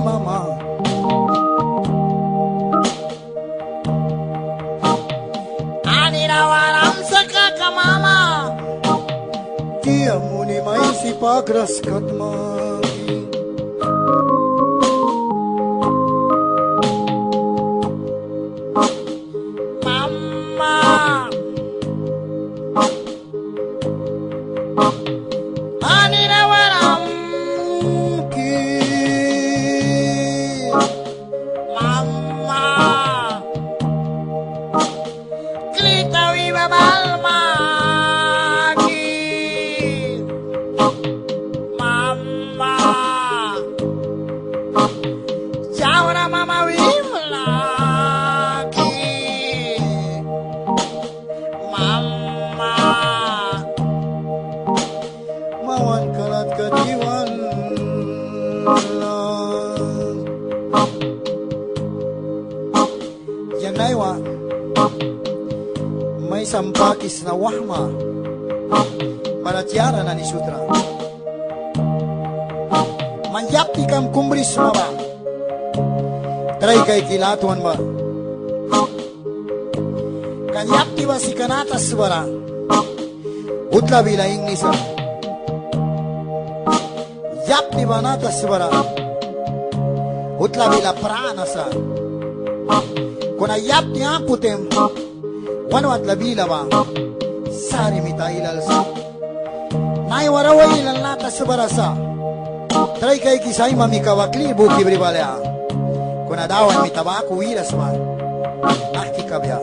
mama. Anirawaram sakaka mama. Dia muni mai si pagras katmagi. Mama. Anirawaram Ki mama. Krita wiba balmagi. Mama. Jaura mama wimlagi. Mama. mawan kalat kadiwan yang naiwa may sampakis na wahma para tiara na ni sutra manjapti kam kumbris maba try kay kilatuan ba kanyapti ba si kanatas bara utla bila inglisa yapti ba natas bara utla bila pranasa kuna yapti amputem wano at labila ba sari mita ilal sa nay waraway ilal natas bara sa try kay kisay mamikawakli buki bribalea kuna dawan mitabaku iras ba nakikabya.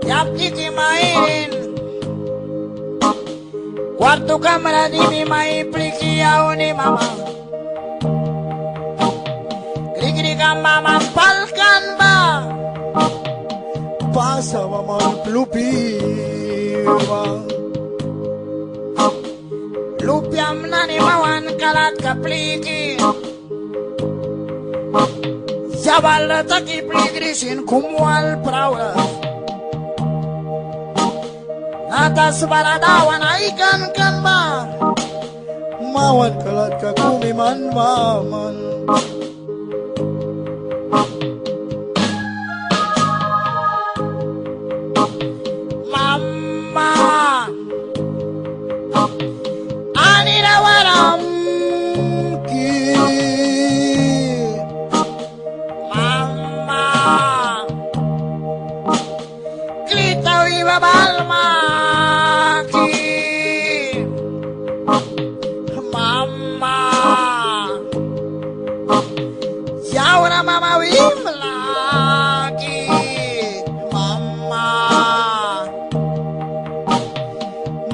Yapti mainin Kwarto kamera di mi mai plikiyaw ni mama Kiri-kiri ka mamampalkan ba Pasa mamang plupi Lupiam na ni mawan kalat ka pliki Jabal na taki plikrisin kumwal prawras Atas baradawan ikan kan ba mawan kalat ka kumiman maman Mama Anirawaram ki Mama Klita wiba balma Mama Jaura mama wim lagi Mama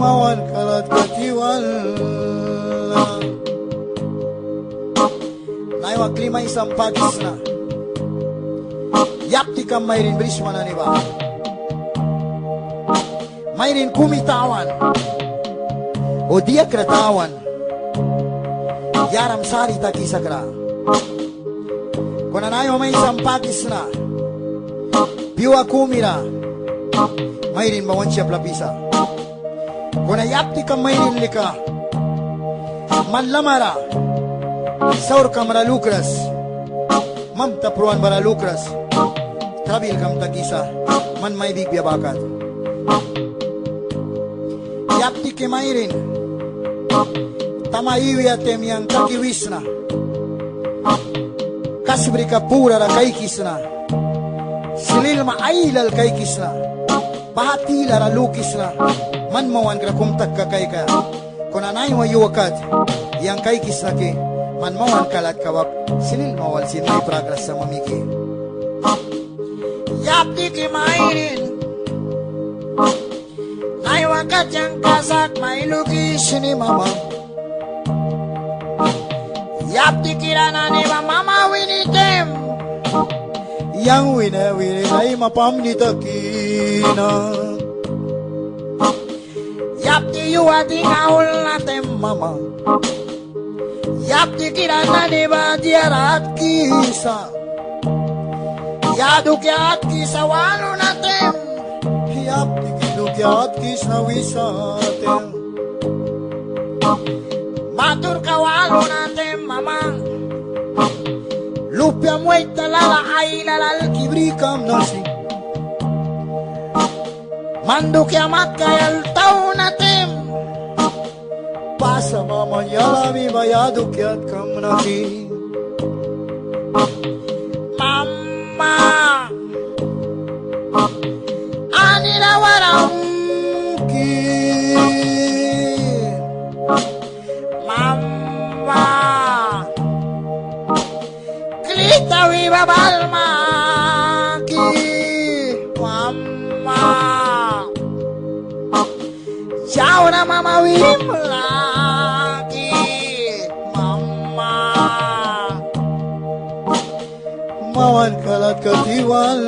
mawan kalat ka tiwal naiwa klima isang pagis na yapti ka mayrin brisman na niba mayrin kumitawan o dia kratawan yaram sari taki sakra kuna nayo may sampakis na piwa kumira mayrin bawan siya plapisa kuna yapti ka mayrin lika manlamara saur kamara lukras mamta pruan bara lukras trabil kam takisa man may bigbiya bakat yapti ke mayrin tamaiwi atem yang kakiwisna kasbrika pura ra kaikisna sililma ailal kaikisna pahatila ra lukisna man mawan kra kumtak ka kai ka kuna nay wa yuwakat yang kaikisna ke man mawan kalat kawak silil mawal sin may progress sa mamiki Yap di kimainin Nay wakat yang kasak may lugis Sini mama Yap di kirana ni mama winitem Yang wine ay mapam ni takina Yap di yuwa di kaul natem Mama Yap di kirana ni ba diarat Kisa Yaduk yat kisa walo natem Yap dikidugyat kisna wisatem Matur kawalo natem mamang Lupya muay talala ay lalal Kibrikam nasi Manduk yamat kayal tau natem Pasa mama yalami bayadugyat kam nasi Mama Anila warang Ki Mama Klitawi babalma Ki Mama Jauh na mama wim lagi Mama Mawan kalat katiwal